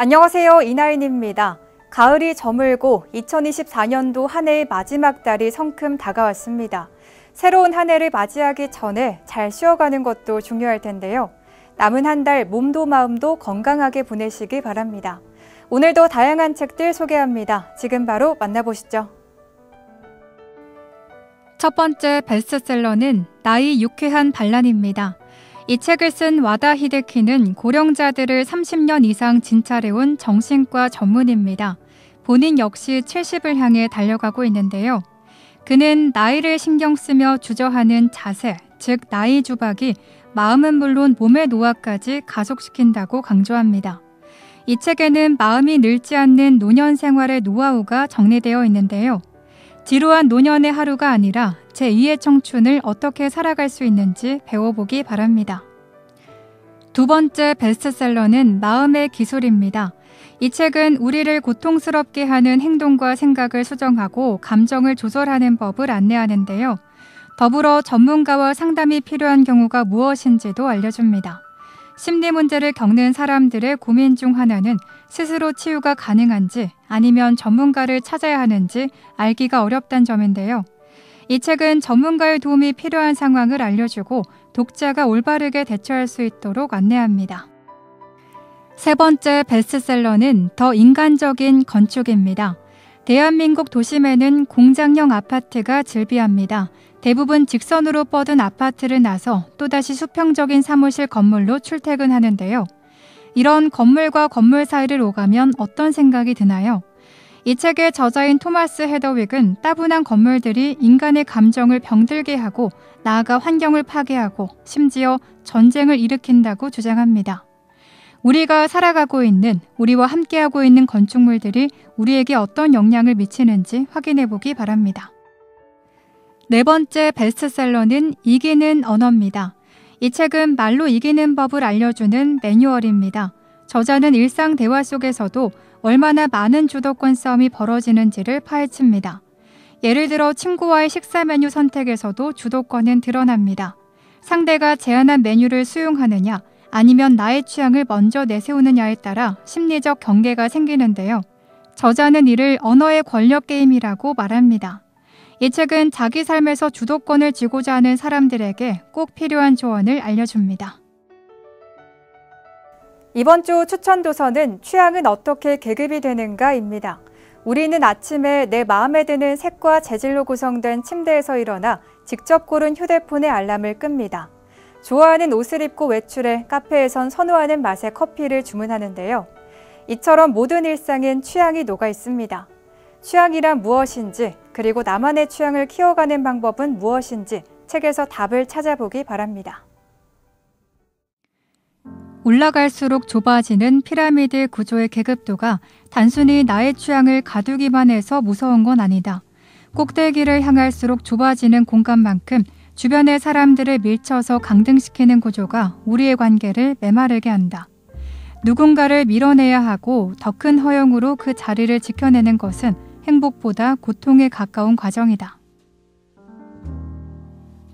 안녕하세요. 이나인입니다. 가을이 저물고 2024년도 한 해의 마지막 달이 성큼 다가왔습니다. 새로운 한 해를 맞이하기 전에 잘 쉬어가는 것도 중요할 텐데요. 남은 한 달 몸도 마음도 건강하게 보내시기 바랍니다. 오늘도 다양한 책들 소개합니다. 지금 바로 만나보시죠. 첫 번째 베스트셀러는 나의 유쾌한 반란입니다. 이 책을 쓴 와다 히데키는 고령자들을 30년 이상 진찰해온 정신과 전문의입니다. 본인 역시 70을 향해 달려가고 있는데요. 그는 나이를 신경 쓰며 주저하는 자세, 즉 나이 주박이 마음은 물론 몸의 노화까지 가속시킨다고 강조합니다. 이 책에는 마음이 늙지 않는 노년 생활의 노하우가 정리되어 있는데요. 지루한 노년의 하루가 아니라 제2의 청춘을 어떻게 살아갈 수 있는지 배워보기 바랍니다. 두 번째 베스트셀러는 마음의 기술입니다. 이 책은 우리를 고통스럽게 하는 행동과 생각을 수정하고 감정을 조절하는 법을 안내하는데요. 더불어 전문가와 상담이 필요한 경우가 무엇인지도 알려줍니다. 심리 문제를 겪는 사람들의 고민 중 하나는 스스로 치유가 가능한지 아니면 전문가를 찾아야 하는지 알기가 어렵다는 점인데요. 이 책은 전문가의 도움이 필요한 상황을 알려주고 독자가 올바르게 대처할 수 있도록 안내합니다. 세 번째 베스트셀러는 더 인간적인 건축입니다. 대한민국 도심에는 공장형 아파트가 즐비합니다. 대부분 직선으로 뻗은 아파트를 나서 또다시 수평적인 사무실 건물로 출퇴근하는데요. 이런 건물과 건물 사이를 오가면 어떤 생각이 드나요? 이 책의 저자인 토마스 헤더윅은 따분한 건물들이 인간의 감정을 병들게 하고 나아가 환경을 파괴하고 심지어 전쟁을 일으킨다고 주장합니다. 우리가 살아가고 있는, 우리와 함께하고 있는 건축물들이 우리에게 어떤 영향을 미치는지 확인해보기 바랍니다. 네 번째 베스트셀러는 이기는 언어입니다. 이 책은 말로 이기는 법을 알려주는 매뉴얼입니다. 저자는 일상 대화 속에서도 얼마나 많은 주도권 싸움이 벌어지는지를 파헤칩니다. 예를 들어 친구와의 식사 메뉴 선택에서도 주도권은 드러납니다. 상대가 제안한 메뉴를 수용하느냐 아니면 나의 취향을 먼저 내세우느냐에 따라 심리적 경계가 생기는데요. 저자는 이를 언어의 권력 게임이라고 말합니다. 이 책은 자기 삶에서 주도권을 쥐고자 하는 사람들에게 꼭 필요한 조언을 알려줍니다. 이번 주 추천 도서는 취향은 어떻게 계급이 되는가입니다. 우리는 아침에 내 마음에 드는 색과 재질로 구성된 침대에서 일어나 직접 고른 휴대폰의 알람을 끕니다. 좋아하는 옷을 입고 외출해 카페에선 선호하는 맛의 커피를 주문하는데요. 이처럼 모든 일상엔 취향이 녹아 있습니다. 취향이란 무엇인지, 그리고 나만의 취향을 키워가는 방법은 무엇인지 책에서 답을 찾아보기 바랍니다. 올라갈수록 좁아지는 피라미드 구조의 계급도가 단순히 나의 취향을 가두기만 해서 무서운 건 아니다. 꼭대기를 향할수록 좁아지는 공간만큼 주변의 사람들을 밀쳐서 강등시키는 구조가 우리의 관계를 메마르게 한다. 누군가를 밀어내야 하고 더 큰 허용으로 그 자리를 지켜내는 것은 행복보다 고통에 가까운 과정이다.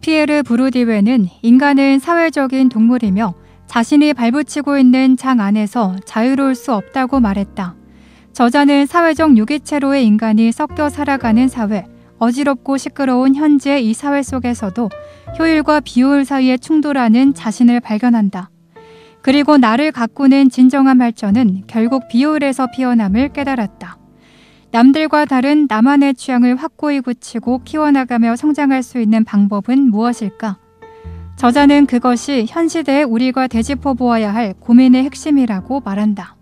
피에르 부르디웨는 인간은 사회적인 동물이며 자신이 발붙이고 있는 장 안에서 자유로울 수 없다고 말했다. 저자는 사회적 유기체로의 인간이 섞여 살아가는 사회, 어지럽고 시끄러운 현재의 이 사회 속에서도 효율과 비효율 사이에 충돌하는 자신을 발견한다. 그리고 나를 가꾸는 진정한 발전은 결국 비효율에서 피어남을 깨달았다. 남들과 다른 나만의 취향을 확고히 굳히고 키워나가며 성장할 수 있는 방법은 무엇일까? 저자는 그것이 현 시대에 우리가 되짚어 보아야 할 고민의 핵심이라고 말한다.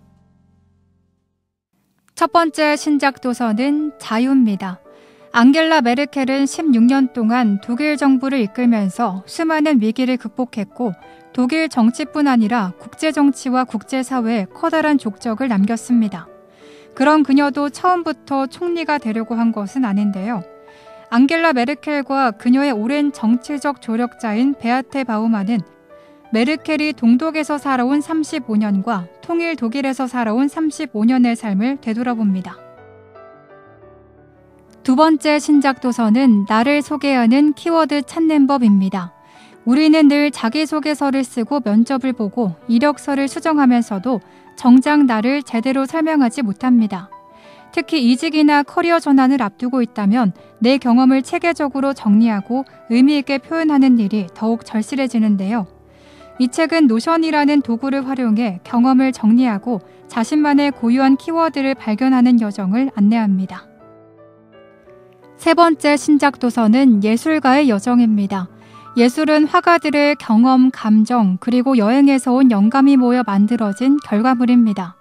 첫 번째 신작 도서는 자유입니다. 앙겔라 메르켈은 16년 동안 독일 정부를 이끌면서 수많은 위기를 극복했고 독일 정치뿐 아니라 국제정치와 국제사회에 커다란 족적을 남겼습니다. 그런 그녀도 처음부터 총리가 되려고 한 것은 아닌데요. 앙겔라 메르켈과 그녀의 오랜 정치적 조력자인 베아테 바우만은 메르켈이 동독에서 살아온 35년과 통일 독일에서 살아온 35년의 삶을 되돌아봅니다. 두 번째 신작 도서는 나를 소개하는 키워드 찾는 법입니다. 우리는 늘 자기소개서를 쓰고 면접을 보고 이력서를 수정하면서도 정작 나를 제대로 설명하지 못합니다. 특히 이직이나 커리어 전환을 앞두고 있다면 내 경험을 체계적으로 정리하고 의미 있게 표현하는 일이 더욱 절실해지는데요. 이 책은 노션이라는 도구를 활용해 경험을 정리하고 자신만의 고유한 키워드를 발견하는 여정을 안내합니다. 세 번째 신작 도서는 예술가의 여정입니다. 예술은 화가들의 경험, 감정, 그리고 여행에서 온 영감이 모여 만들어진 결과물입니다.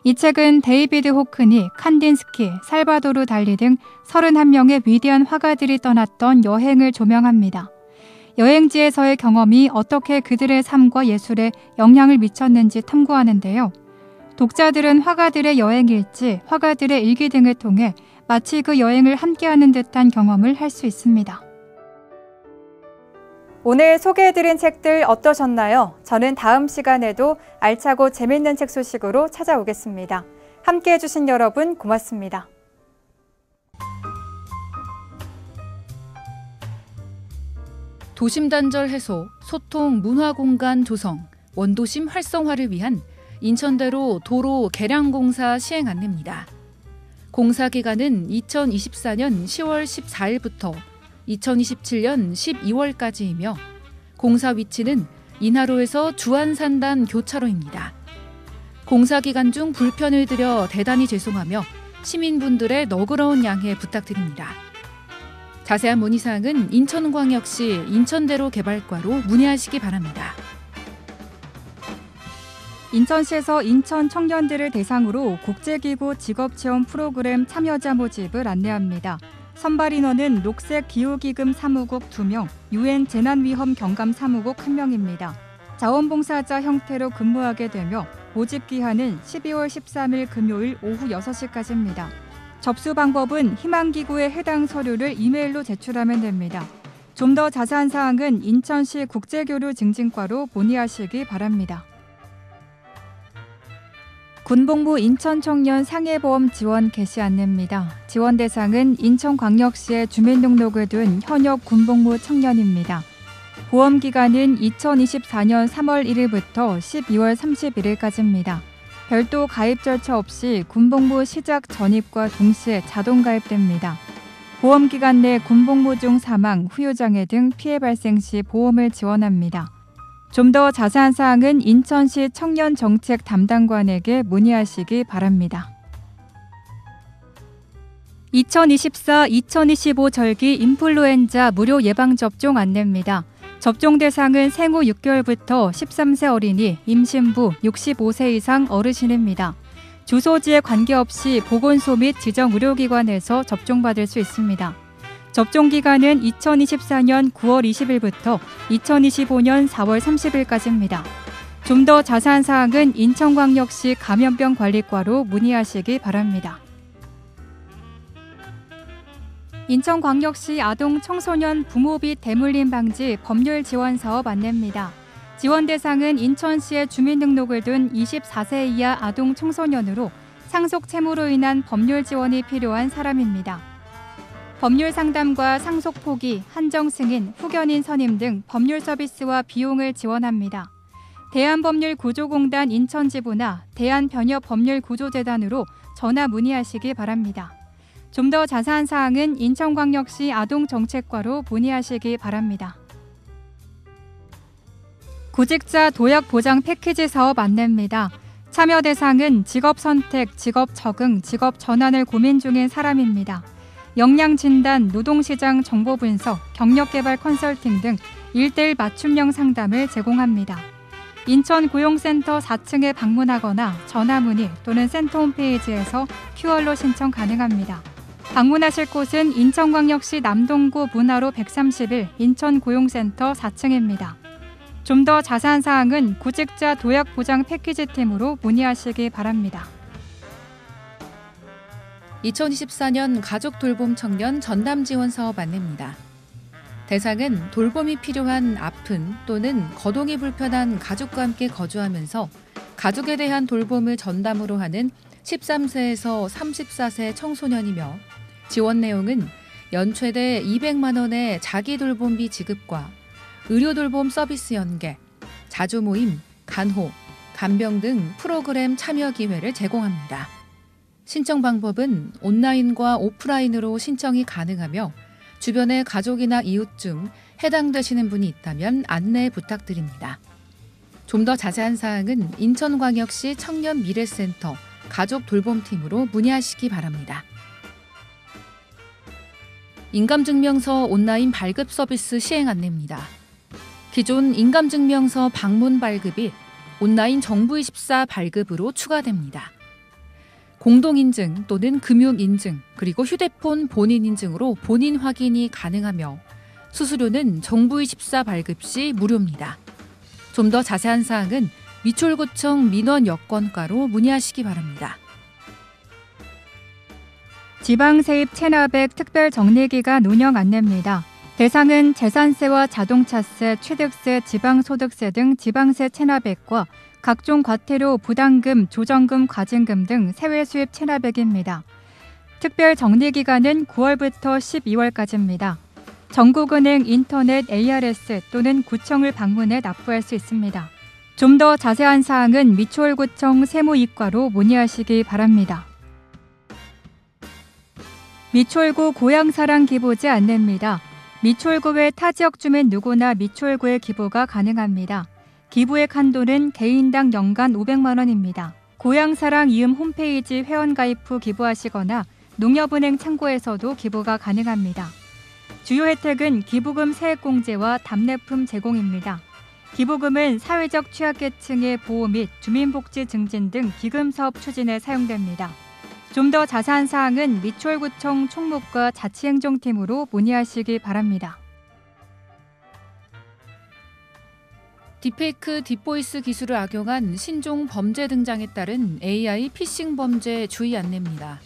이 책은 데이비드 호크니, 칸딘스키, 살바도르 달리 등 31명의 위대한 화가들이 떠났던 여행을 조명합니다. 여행지에서의 경험이 어떻게 그들의 삶과 예술에 영향을 미쳤는지 탐구하는데요. 독자들은 화가들의 여행일지, 화가들의 일기 등을 통해 마치 그 여행을 함께하는 듯한 경험을 할 수 있습니다. 오늘 소개해드린 책들 어떠셨나요? 저는 다음 시간에도 알차고 재밌는 책 소식으로 찾아오겠습니다. 함께해 주신 여러분 고맙습니다. 도심 단절 해소, 소통, 문화 공간 조성, 원도심 활성화를 위한 인천대로 도로 개량공사 시행 안내입니다. 공사 기간은 2024년 10월 14일부터 2027년 12월까지이며 공사 위치는 인하로에서 주안산단 교차로입니다. 공사 기간 중 불편을 드려 대단히 죄송하며 시민분들의 너그러운 양해 부탁드립니다. 자세한 문의사항은 인천광역시 인천대로 개발과로 문의하시기 바랍니다. 인천시에서 인천 청년들을 대상으로 국제기구 직업체험 프로그램 참여자 모집을 안내합니다. 선발 인원은 녹색 기후기금 사무국 2명, UN 재난위험 경감 사무국 1명입니다. 자원봉사자 형태로 근무하게 되며 모집 기한은 12월 13일 금요일 오후 6시까지입니다. 접수 방법은 희망기구에 해당 서류를 이메일로 제출하면 됩니다. 좀 더 자세한 사항은 인천시 국제교류 증진과로 문의하시기 바랍니다. 군복무 인천청년 상해보험 지원 개시 안내입니다. 지원 대상은 인천광역시에 주민등록을 둔 현역 군복무 청년입니다. 보험 기간은 2024년 3월 1일부터 12월 31일까지입니다. 별도 가입 절차 없이 군복무 시작 전입과 동시에 자동 가입됩니다. 보험 기간 내 군복무 중 사망, 후유장애 등 피해 발생 시 보험을 지원합니다. 좀 더 자세한 사항은 인천시 청년정책 담당관에게 문의하시기 바랍니다. 2024-2025 절기 인플루엔자 무료 예방접종 안내입니다. 접종 대상은 생후 6개월부터 13세 어린이, 임신부, 65세 이상 어르신입니다. 주소지에 관계없이 보건소 및 지정 의료기관에서 접종받을 수 있습니다. 접종 기간은 2024년 9월 20일부터 2025년 4월 30일까지입니다. 좀 더 자세한 사항은 인천광역시 감염병관리과로 문의하시기 바랍니다. 인천광역시 아동 청소년 부모비 대물림 방지 법률 지원 사업 안내입니다. 지원 대상은 인천시에 주민등록을 둔 24세 이하 아동 청소년으로 상속 채무로 인한 법률 지원이 필요한 사람입니다. 법률 상담과 상속 포기, 한정 승인, 후견인 선임 등 법률 서비스와 비용을 지원합니다. 대한법률구조공단 인천지부나 대한변협법률구조재단으로 전화 문의하시기 바랍니다. 좀 더 자세한 사항은 인천광역시 아동정책과로 문의하시기 바랍니다. 구직자 도약 보장 패키지 사업 안내입니다. 참여 대상은 직업 선택, 직업 적응, 직업 전환을 고민 중인 사람입니다. 역량 진단, 노동시장 정보 분석, 경력개발 컨설팅 등 1:1 맞춤형 상담을 제공합니다. 인천고용센터 4층에 방문하거나 전화문의 또는 센터 홈페이지에서 QR로 신청 가능합니다. 방문하실 곳은 인천광역시 남동구 문화로 131 인천고용센터 4층입니다. 좀 더 자세한 사항은 구직자 도약 보장 패키지 팀으로 문의하시기 바랍니다. 2024년 가족 돌봄 청년 전담 지원 사업 안내입니다. 대상은 돌봄이 필요한 아픈 또는 거동이 불편한 가족과 함께 거주하면서 가족에 대한 돌봄을 전담으로 하는 13세에서 34세 청소년이며 지원 내용은 연 최대 200만 원의 자기 돌봄비 지급과 의료 돌봄 서비스 연계, 자주 모임, 간호, 간병 등 프로그램 참여 기회를 제공합니다. 신청 방법은 온라인과 오프라인으로 신청이 가능하며 주변의 가족이나 이웃 중 해당되시는 분이 있다면 안내 부탁드립니다. 좀 더 자세한 사항은 인천광역시 청년미래센터 가족돌봄팀으로 문의하시기 바랍니다. 인감증명서 온라인 발급 서비스 시행 안내입니다. 기존 인감증명서 방문 발급이 온라인 정부24 발급으로 추가됩니다. 공동인증 또는 금융인증 그리고 휴대폰 본인인증으로 본인 확인이 가능하며 수수료는 정부24 발급 시 무료입니다. 좀 더 자세한 사항은 미추홀구청 민원여건과로 문의하시기 바랍니다. 지방세입 체납액 특별정리기간 운영 안내입니다. 대상은 재산세와 자동차세, 취득세, 지방소득세 등 지방세 체납액과 각종 과태료, 부담금, 조정금, 과징금 등 세외수입 체납액입니다. 특별정리기간은 9월부터 12월까지입니다. 전국은행 인터넷 ARS 또는 구청을 방문해 납부할 수 있습니다. 좀 더 자세한 사항은 미추홀구청 세무이과로 문의하시기 바랍니다. 미추홀구 고향사랑 기부제 안내입니다. 미추홀구 외 타 지역 주민 누구나 미추홀구에 기부가 가능합니다. 기부액 한도는 개인당 연간 500만 원입니다. 고향사랑 이음 홈페이지 회원가입 후 기부하시거나 농협은행 창구에서도 기부가 가능합니다. 주요 혜택은 기부금 세액공제와 답례품 제공입니다. 기부금은 사회적 취약계층의 보호 및 주민복지 증진 등 기금사업 추진에 사용됩니다. 좀 더 자세한 사항은 미추홀구청 총무과 자치행정팀으로 문의하시기 바랍니다. 딥페이크 딥보이스 기술을 악용한 신종 범죄 등장에 따른 AI 피싱 범죄 주의 안내입니다.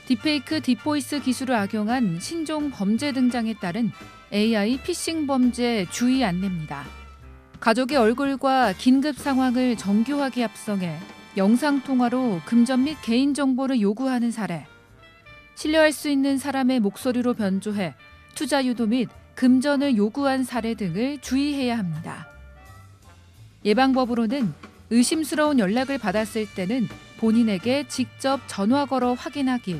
딥페이크 딥보이스 기술을 악용한 신종 범죄 등장에 따른 AI 피싱 범죄 주의 안내입니다. 가족의 얼굴과 긴급 상황을 정교하게 합성해 영상통화로 금전 및 개인정보를 요구하는 사례, 신뢰할 수 있는 사람의 목소리로 변조해 투자 유도 및 금전을 요구한 사례 등을 주의해야 합니다. 예방법으로는 의심스러운 연락을 받았을 때는 본인에게 직접 전화 걸어 확인하기,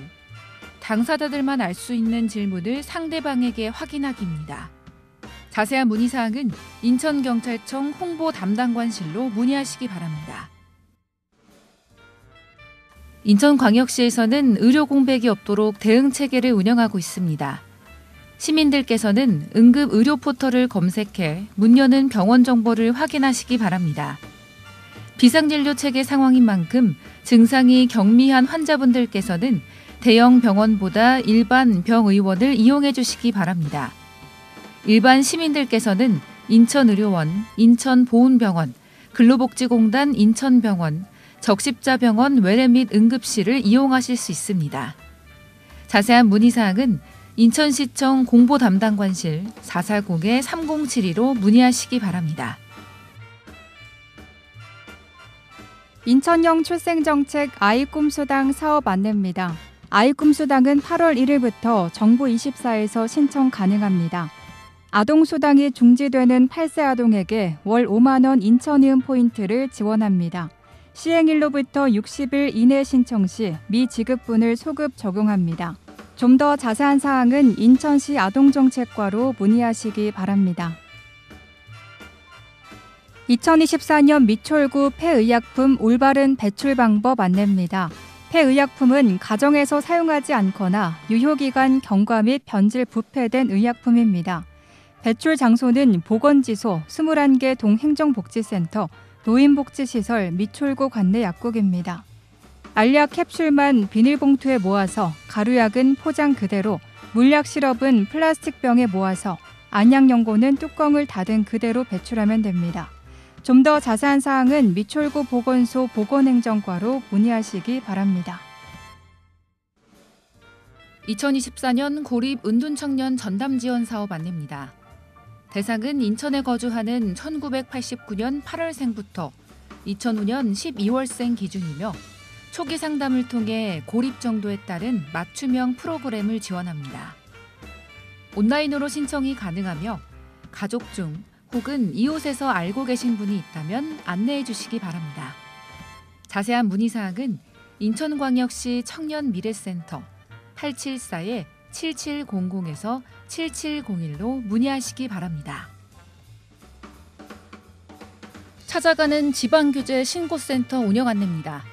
당사자들만 알 수 있는 질문을 상대방에게 확인하기입니다. 자세한 문의사항은 인천경찰청 홍보 담당관실로 문의하시기 바랍니다. 인천광역시에서는 의료 공백이 없도록 대응 체계를 운영하고 있습니다. 시민들께서는 응급 의료 포털을 검색해 문 여는 병원 정보를 확인하시기 바랍니다. 비상진료 체계 상황인 만큼 증상이 경미한 환자분들께서는 대형 병원보다 일반 병의원을 이용해 주시기 바랍니다. 일반 시민들께서는 인천의료원, 인천보훈병원, 근로복지공단 인천병원, 적십자병원 외래 및 응급실을 이용하실 수 있습니다. 자세한 문의사항은 인천시청 공보담당관실 440-3072로 문의하시기 바랍니다. 인천형 출생정책 아이꿈수당 사업 안내입니다. 아이꿈수당은 8월 1일부터 정부24에서 신청 가능합니다. 아동수당이 중지되는 8세 아동에게 월 5만 원 인천이음 포인트를 지원합니다. 시행일로부터 60일 이내 신청 시 미지급분을 소급 적용합니다. 좀 더 자세한 사항은 인천시 아동정책과로 문의하시기 바랍니다. 2024년 미추홀구 폐의약품 올바른 배출 방법 안내입니다. 폐의약품은 가정에서 사용하지 않거나 유효기간 경과 및 변질 부패된 의약품입니다. 배출 장소는 보건지소 21개 동행정복지센터, 노인복지시설, 미추홀구 관내 약국입니다. 알약 캡슐만 비닐봉투에 모아서, 가루약은 포장 그대로, 물약 시럽은 플라스틱 병에 모아서, 안약연고는 뚜껑을 닫은 그대로 배출하면 됩니다. 좀 더 자세한 사항은 미추홀구 보건소 보건행정과로 문의하시기 바랍니다. 2024년 고립 은둔청년 전담지원 사업 안내입니다. 대상은 인천에 거주하는 1989년 8월생부터 2005년 12월생 기준이며 초기 상담을 통해 고립 정도에 따른 맞춤형 프로그램을 지원합니다. 온라인으로 신청이 가능하며 가족 중 혹은 이곳에서 알고 계신 분이 있다면 안내해 주시기 바랍니다. 자세한 문의사항은 인천광역시 청년미래센터 874-7700에서 7701로 문의하시기 바랍니다. 찾아가는 지방규제 신고센터 운영 안내입니다.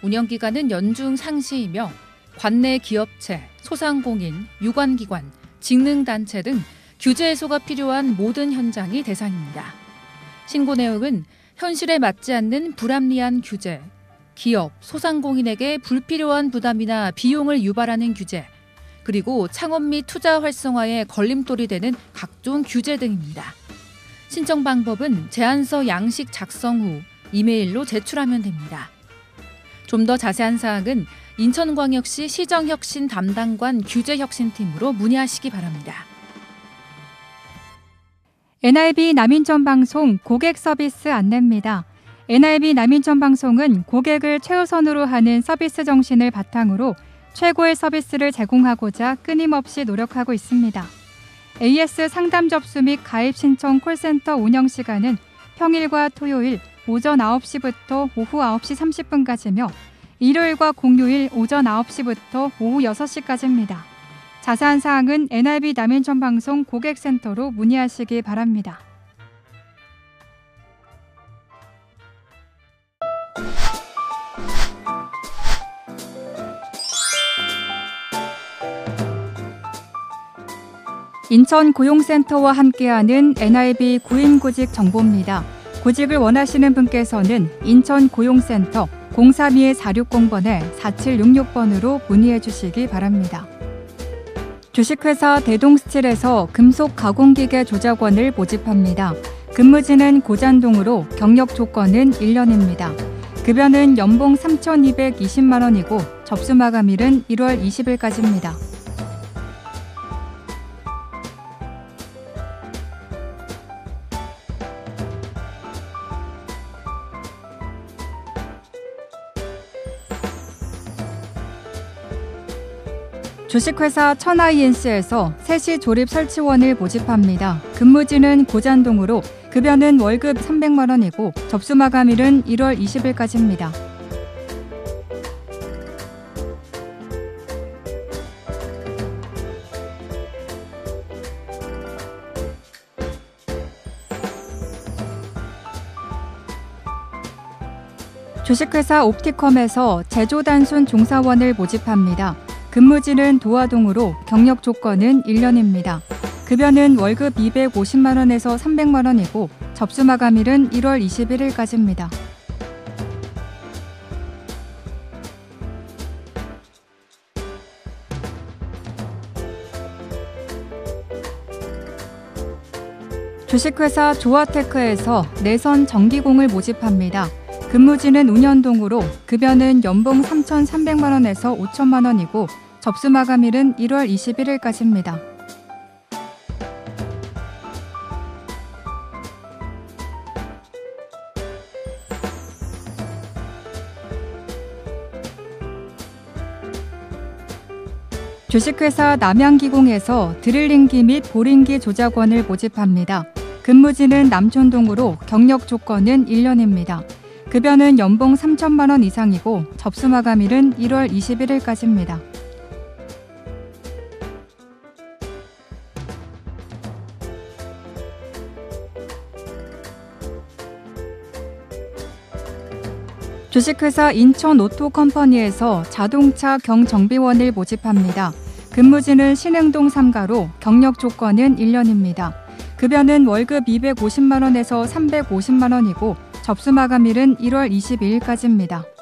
운영기간은 연중 상시이며 관내 기업체, 소상공인, 유관기관, 직능단체 등 규제 해소가 필요한 모든 현장이 대상입니다. 신고 내용은 현실에 맞지 않는 불합리한 규제, 기업, 소상공인에게 불필요한 부담이나 비용을 유발하는 규제, 그리고 창업 및 투자 활성화에 걸림돌이 되는 각종 규제 등입니다. 신청 방법은 제안서 양식 작성 후 이메일로 제출하면 됩니다. 좀 더 자세한 사항은 인천광역시 시정혁신 담당관 규제혁신팀으로 문의하시기 바랍니다. NIB 남인천방송 고객 서비스 안내입니다. NIB 남인천방송은 고객을 최우선으로 하는 서비스 정신을 바탕으로 최고의 서비스를 제공하고자 끊임없이 노력하고 있습니다. AS 상담 접수 및 가입 신청 콜센터 운영 시간은 평일과 토요일 오전 9시부터 오후 9시 30분까지며 일요일과 공휴일 오전 9시부터 오후 6시까지입니다. 자세한 사항은 NIB 남인천방송 고객센터로 문의하시기 바랍니다. 인천고용센터와 함께하는 NIB 구인구직 정보입니다. 구직을 원하시는 분께서는 인천고용센터 032-460번에 4766번으로 문의해 주시기 바랍니다. 주식회사 대동스틸에서 금속 가공기계 조작원을 모집합니다. 근무지는 고잔동으로 경력 조건은 1년입니다. 급여는 연봉 3,220만 원이고 접수 마감일은 1월 20일까지입니다. 주식회사 천하이엔스에서 세시 조립 설치원을 모집합니다. 근무지는 고잔동으로 급여는 월급 300만 원이고 접수 마감일은 1월 20일까지입니다. 주식회사 옵티컴에서 제조 단순 종사원을 모집합니다. 근무지는 도화동으로 경력 조건은 1년입니다. 급여는 월급 250만 원에서 300만 원이고 접수 마감일은 1월 21일까지입니다. 주식회사 조아테크에서 내선 전기공을 모집합니다. 근무지는 운현동으로 급여는 연봉 3,300만 원에서 5천만 원이고 접수 마감일은 1월 21일까지입니다. 주식회사 남양기공에서 드릴링기 및 보링기 조작원을 모집합니다. 근무지는 남촌동으로 경력 조건은 1년입니다. 급여는 연봉 3천만 원 이상이고 접수 마감일은 1월 21일까지입니다. 주식회사 인천오토컴퍼니에서 자동차 경정비원을 모집합니다. 근무지는 신흥동 3가로 경력 조건은 1년입니다. 급여는 월급 250만 원에서 350만 원이고 접수 마감일은 1월 22일까지입니다.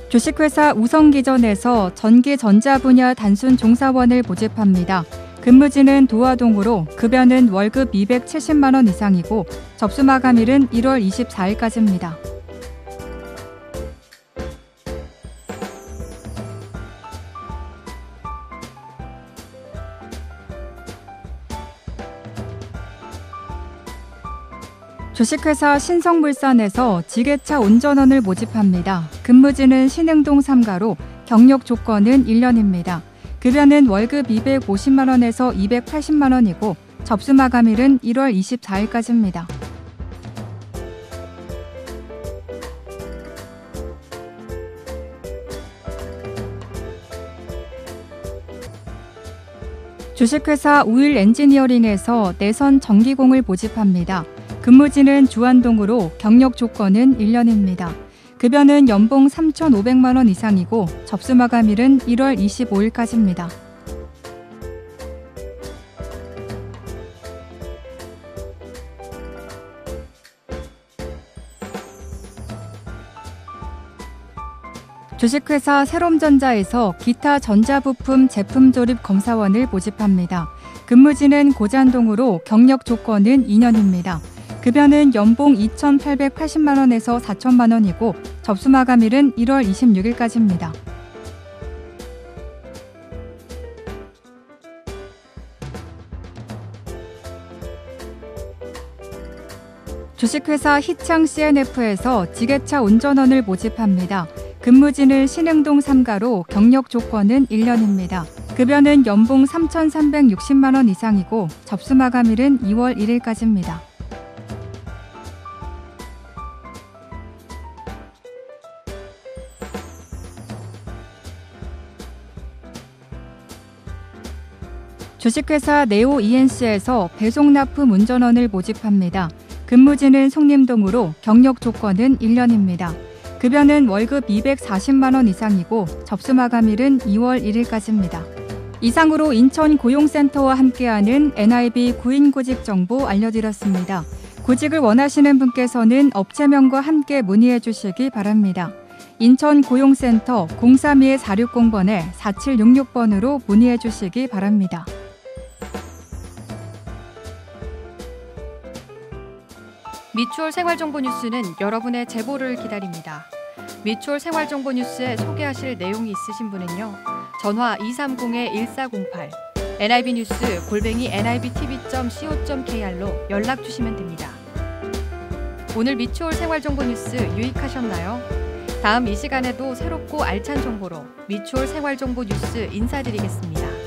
주식회사 우성기전에서 전기 전자 분야 단순 종사원을 모집합니다. 근무지는 도화동으로 급여는 월급 270만 원 이상이고 접수 마감일은 1월 24일까지입니다. 주식회사 신성물산에서 지게차 운전원을 모집합니다. 근무지는 신흥동 3가로 경력 조건은 1년입니다. 급여는 월급 250만 원에서 280만 원이고 접수 마감일은 1월 24일까지입니다. 주식회사 우일 엔지니어링에서 내선 전기공을 모집합니다. 근무지는 주안동으로 경력 조건은 1년입니다. 급여는 연봉 3,500만 원 이상이고 접수 마감일은 1월 25일까지입니다. 주식회사 세롬전자에서 기타 전자부품 제품 조립 검사원을 모집합니다. 근무지는 고잔동으로 경력 조건은 2년입니다. 급여는 연봉 2,880만 원에서 4천만 원이고 접수 마감일은 1월 26일까지입니다. 주식회사 희창 CNF에서 지게차 운전원을 모집합니다. 근무지는 신흥동 3가로 경력 조건은 1년입니다. 급여는 연봉 3,360만 원 이상이고 접수 마감일은 2월 1일까지입니다. 주식회사 네오 ENC에서 배송납품 운전원을 모집합니다. 근무지는 송림동으로 경력 조건은 1년입니다. 급여는 월급 240만 원 이상이고 접수 마감일은 2월 1일까지입니다. 이상으로 인천 고용센터와 함께하는 NIB 구인 구직 정보 알려드렸습니다. 구직을 원하시는 분께서는 업체명과 함께 문의해 주시기 바랍니다. 인천 고용센터 032-460번에 4766번으로 문의해 주시기 바랍니다. 미추홀 생활정보 뉴스는 여러분의 제보를 기다립니다. 미추홀 생활정보 뉴스에 소개하실 내용이 있으신 분은요. 전화 230-1408, nibnews@nibtv.co.kr로 연락 주시면 됩니다. 오늘 미추홀 생활정보 뉴스 유익하셨나요? 다음 이 시간에도 새롭고 알찬 정보로 미추홀 생활정보 뉴스 인사드리겠습니다.